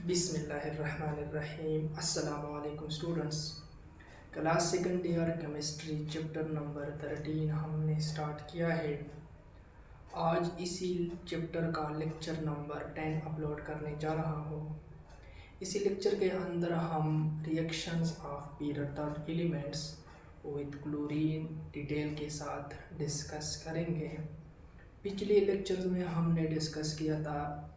बिस्मिल्लाहिर्रहमानिर्रहीम। अस्सलामु अलैकुम students. Class second year chemistry chapter number 13 हमने स्टार्ट किया है। आज इसी चैप्टर का लेक्चर नंबर 10 अपलोड करने जा रहा हूँ। इसी लेक्चर के अंदर हम reactions of period elements with chlorine detail के साथ डिस्कस करेंगे। पिछले लेक्चर में हमने डिस्कस किया था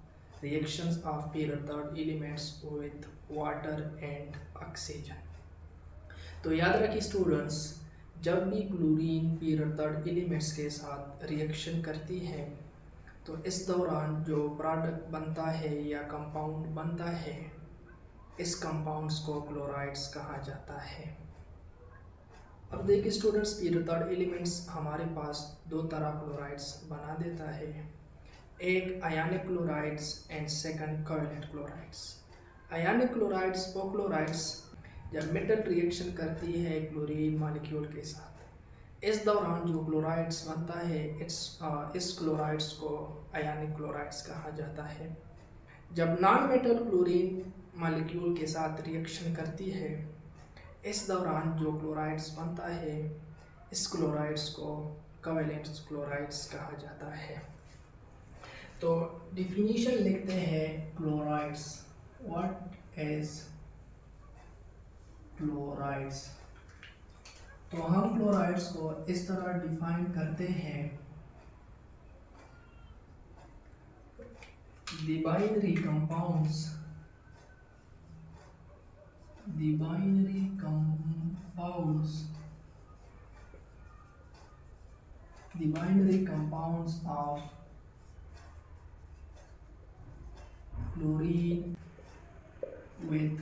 reactions of pure third elements with water and oxygen। तो याद रखिए स्टूडेंट्स, जब भी क्लोरीन pure third elements के साथ रिएक्शन करती है तो इस दौरान जो प्रोडक्ट बनता है या कंपाउंड बनता है, इस कंपाउंड्स को क्लोराइड्स कहा जाता है। अब देखिए स्टूडेंट्स, pure third elements हमारे पास दो तरह क्लोराइड्स बना देता है, एक ionic chlorides and second covalent chlorides. Ionic chlorides और क्लोराइड्स जब मेटल रिएक्शन करती है क्लोरीन मॉलिक्यूल के साथ, इस दौरान जो क्लोराइड्स बनता है इस क्लोराइड्स को आयनिक क्लोराइड्स कहा जाता है। जब नॉन मेटल क्लोरीन मॉलिक्यूल के साथ रिएक्शन करती है, इस दौरान जो क्लोराइड्स बनता है इस क्लोराइड्स को कोवेलेंट क्लोराइड्स कहा जाता है। तो डिफिनीशन लिखते हैं क्लोराइड्स। What is chlorides? तो हम क्लोराइड्स को इस तरह डिफाइन करते हैं, the binary compounds of chlorine with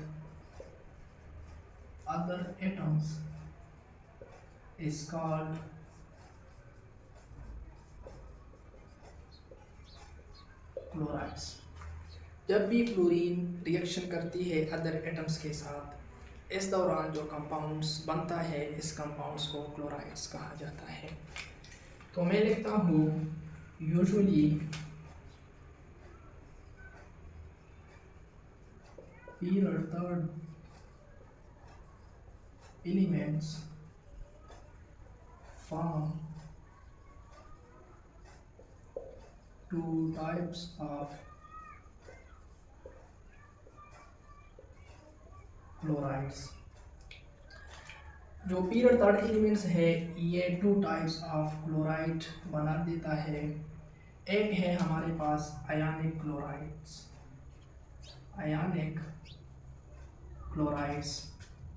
other atoms is called chlorides. जब भी क्लोरीन रिएक्शन करती है अदर एटम्स के साथ, इस दौरान जो कंपाउंड्स बनता है इस कंपाउंड्स को क्लोराइड्स कहा जाता है। तो मैं लिखता हूँ usually pure third elements form two types of chlorides। जो pure third elements है ये टू टाइप्स ऑफ क्लोराइड बना देता है। एक है हमारे पास आयनिक क्लोराइड्स,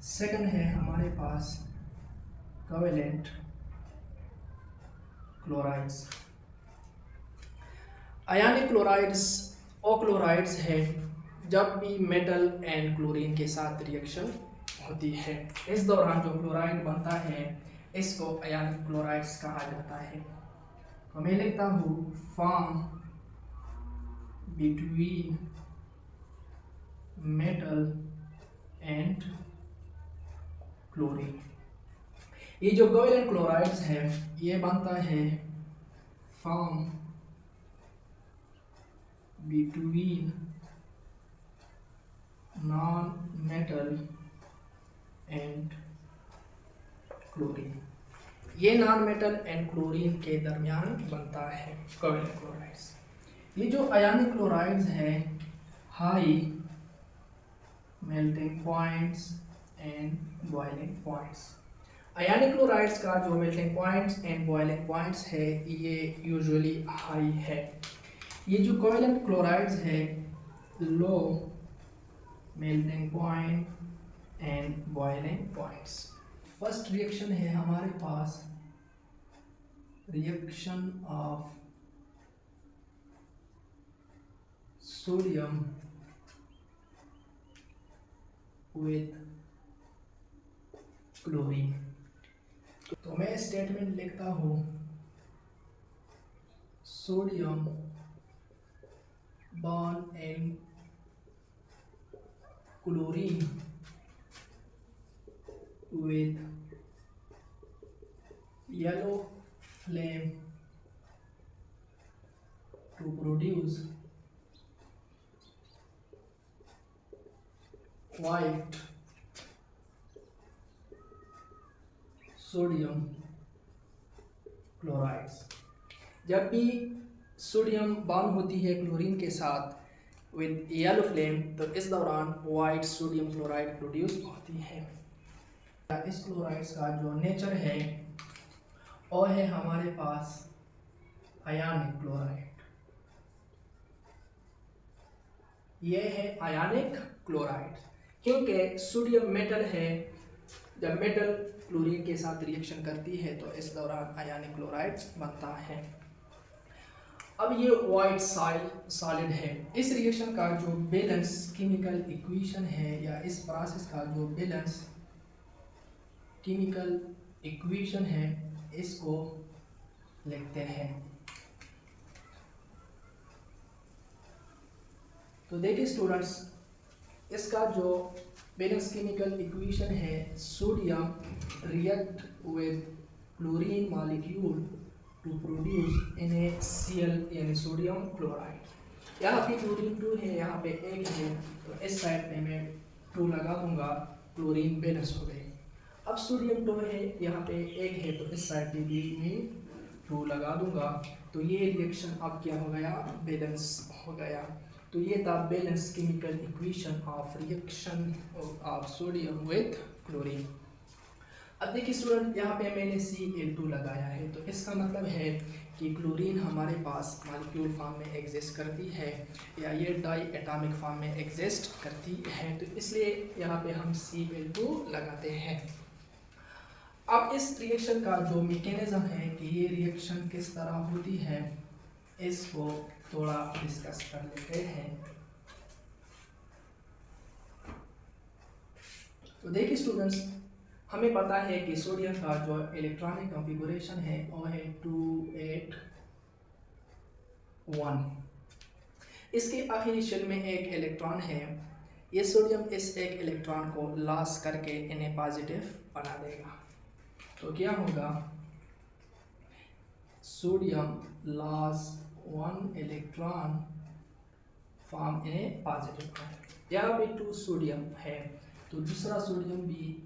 सेकंड है हमारे पास कोवेलेंट क्लोराइड्स। आयनिक क्लोराइड्स और क्लोराइड्स है जब भी मेटल एंड क्लोरीन के साथ रिएक्शन होती है, इस दौरान जो क्लोराइड बनता है इसको आयनिक क्लोराइड्स कहा जाता है। तो मैं लिखता हूँ form between metal and chlorine. ये जो कोवेलेंट क्लोराइड्स है ये बनता है form between non metal and chlorine. ये नॉन मेटल एंड क्लोरीन के दरमियान बनता है कोवेलेंट क्लोराइड्स। ये जो आयनिक क्लोराइड्स है high melting points and boiling points. Ionic chlorides का जो melting points and boiling points है ये यूजुअली हाई है। ये जो कोवेलेंट क्लोराइड्स है low melting point and boiling points. First reaction है हमारे पास reaction of sodium with chlorine. तो मैं स्टेटमेंट लिखता हूँ sodium bond and chlorine with yellow flame to produce white sodium chlorides. जब भी सोडियम बॉन्ड होती है क्लोरीन के साथ विद येलो फ्लेम, तो इस दौरान वाइट सोडियम क्लोराइड प्रोड्यूस होती है। इस क्लोराइड्स का जो नेचर है वो है हमारे पास आयनिक क्लोराइड। ये है आयनिक क्लोराइड, क्योंकि सोडियम मेटल है। जब मेटल क्लोरीन के साथ रिएक्शन करती है तो इस दौरान आयनिक क्लोराइड बनता है। अब ये वाइट सॉलिड है। इस रिएक्शन का जो बैलेंस केमिकल इक्वेशन है, या इस प्रोसेस का जो बैलेंस केमिकल इक्वेशन है, इसको लिखते हैं। तो देखिए स्टूडेंट्स, इसका जो बैलेंस केमिकल इक्वेशन है, sodium react with chlorine molecule to produce NaCl यानी सोडियम क्लोराइड। यहाँ पे क्लोरीन 2 है, यहाँ पे 1 है, तो इस साइड पे मैं 2 लगा दूंगा, क्लोरीन बैलेंस हो गई। अब सोडियम 2 है, यहाँ पे 1 है, तो इस साइड पे भी मैं 2 लगा दूंगा। तो ये रिएक्शन अब क्या हो गया, बैलेंस हो गया। तो ये था balance chemical equation of reaction of sodium with chlorine. अब देखिए स्टूडेंट, यहाँ पे मैंने Cl2 लगाया है, तो इसका मतलब है कि क्लोरीन हमारे पास मॉलिक्यूल फॉर्म में एग्जिस्ट करती है, या ये डाई एटॉमिक फॉर्म में एग्जिस्ट करती है, तो इसलिए यहाँ पे हम Cl2 लगाते हैं। अब इस रिएक्शन का जो मैकेनिज्म है कि ये रिएक्शन किस तरह होती है, इसको थोड़ा डिस्कस कर लेते हैं। तो देखिए स्टूडेंट्स, हमें पता है कि सोडियम का जो इलेक्ट्रॉनिक कॉन्फ़िगरेशन है वो है 281। इसके आखिरी शेल में एक इलेक्ट्रॉन है। ये सोडियम इस एक इलेक्ट्रॉन को लॉस करके इन्हें पॉजिटिव बना देगा। तो क्या होगा, सोडियम लॉस 1 इलेक्ट्रॉन फॉर्म इन्हें पॉजिटिव। यहाँ पे 2 सोडियम है, तो दूसरा सोडियम भी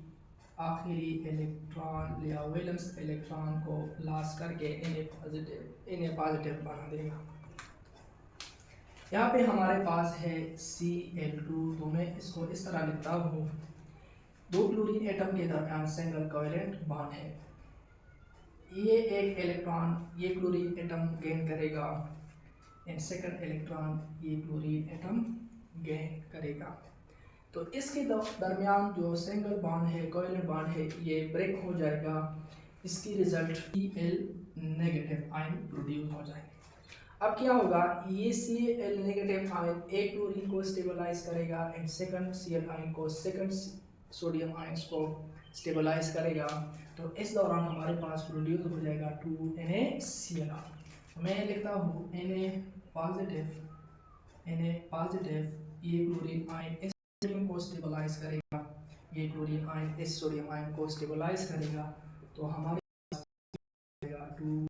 आखिरी इलेक्ट्रॉन या वैलेंस इलेक्ट्रॉन को लॉस करके इन्हें पॉजिटिव बना देगा। यहाँ पे हमारे पास है Cl2, तो मैं इसको इस तरह लिखता हूँ। 2 क्लोरीन एटम के दरमियान सिंगल कोवेलेंट बॉन्ड है। ये एक इलेक्ट्रॉन ये क्लोरीन एटम गेन करेगा, एंड सेकंड इलेक्ट्रॉन ये क्लोरीन एटम गेन करेगा। तो इसके दरमियान जो सिंगल बॉन्ड है, कोवेलेंट बॉन्ड है, ये ब्रेक हो जाएगा। इसकी result Cl negative ion produce हो जाएगा। अब क्या होगा, ये Cl नेगेटिव आयन एक क्लोरीन को स्टेबलाइज करेगा, एंड सेकंड Cl आयन को, सेकंड सोडियम आयंस को स्टेबलाइज करेगा। तो इस दौरान हमारे पास प्रोड्यूस हो जाएगा 2NaCl। मैं लिखता हूँ Na पॉजिटिव, ये क्लोरीन आयन इस सोडियम को स्टेबलाइज करेगा, ये क्लोरीन आयन इस सोडियम आयन को स्टेबलाइज करेगा। तो हमारे पास 2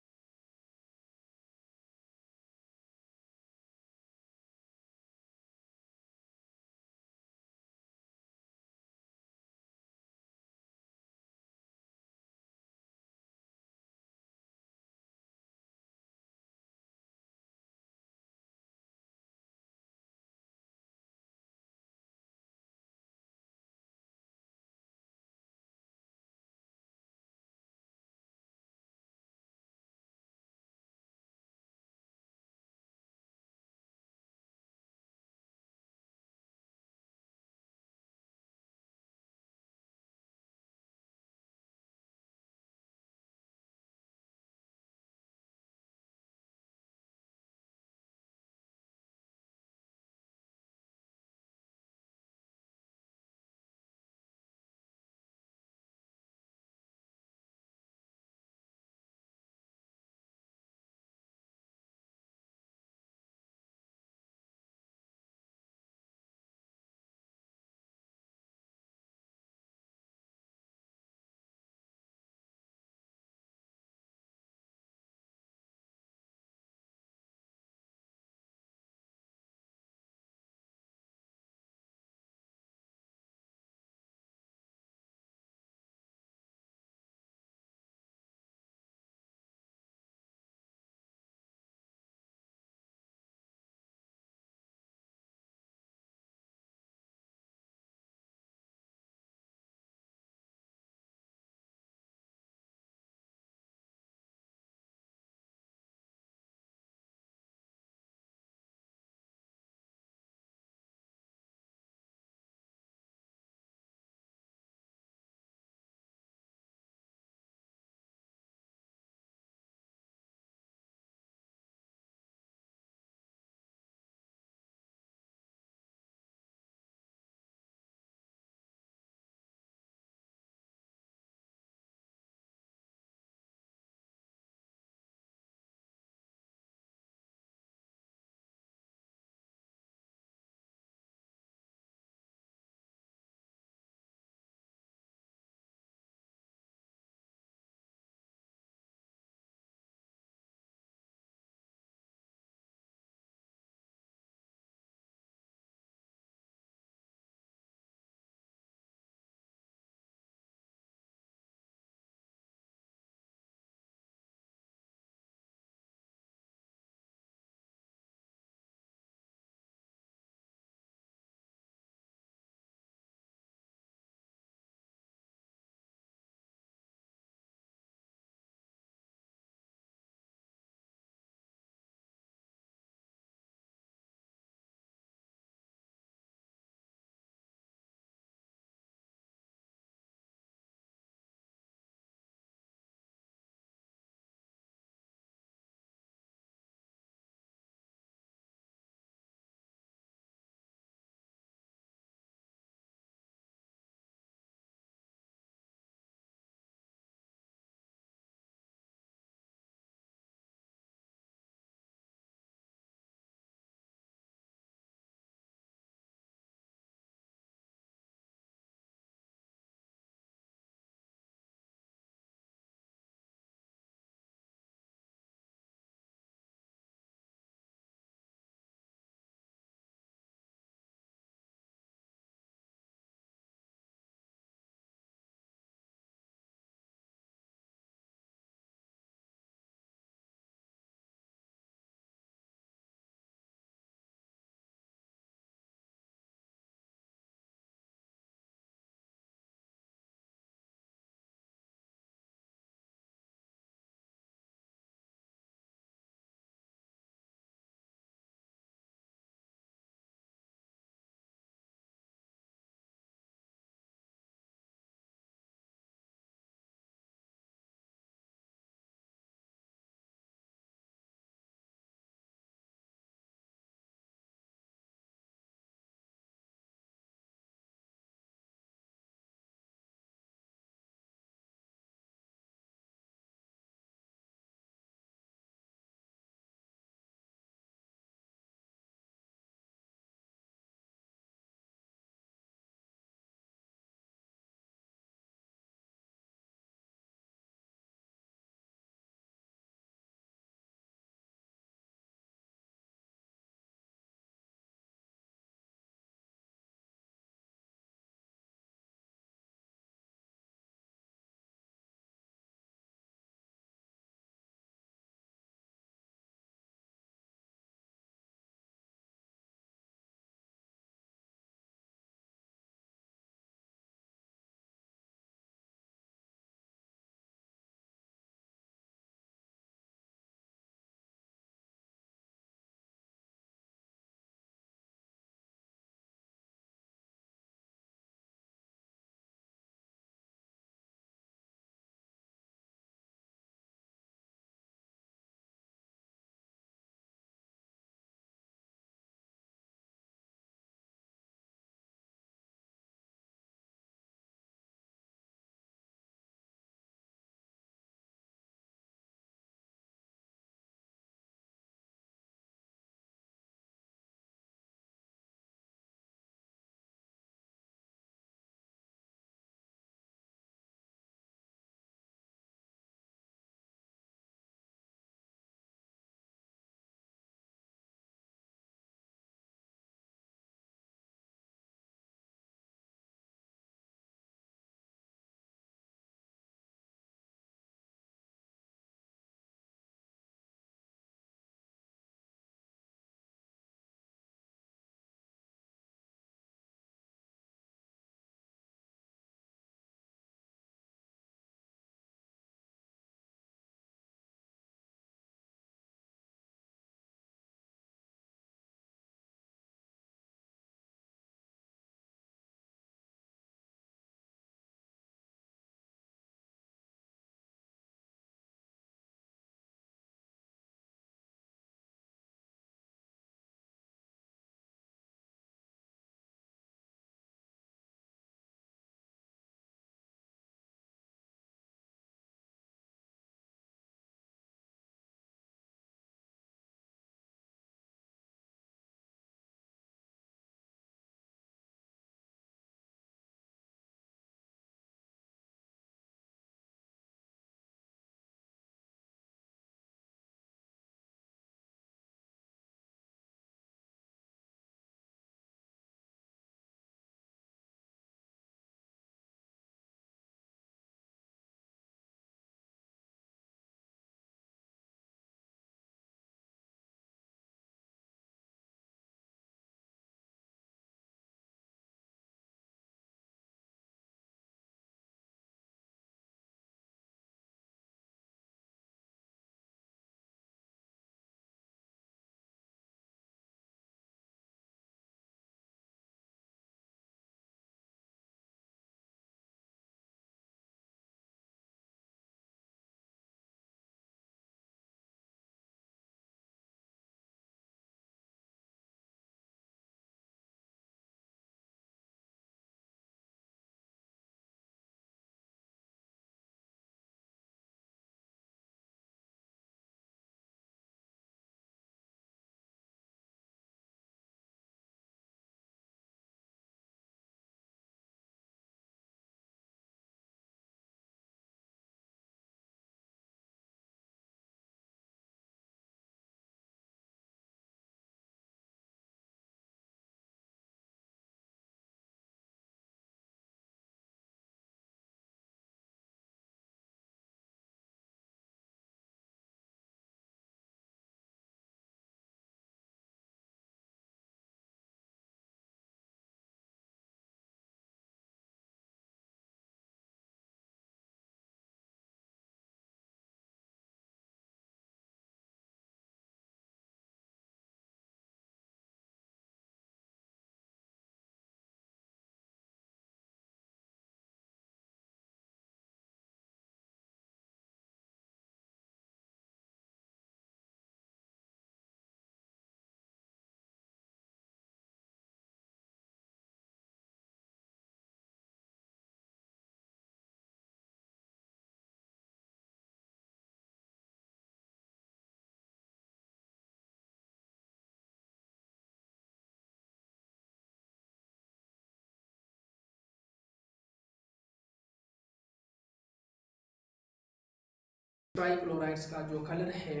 ट्राइक्लोराइड्स का जो कलर है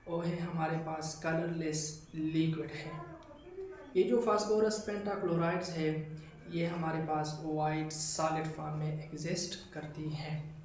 वो है हमारे पास कलरलेस लिक्विड है। ये जो फास्फोरस पेंटाक्लोराइड्स है ये हमारे पास वाइट सॉलिड फॉर्म में एग्जिस्ट करती हैं।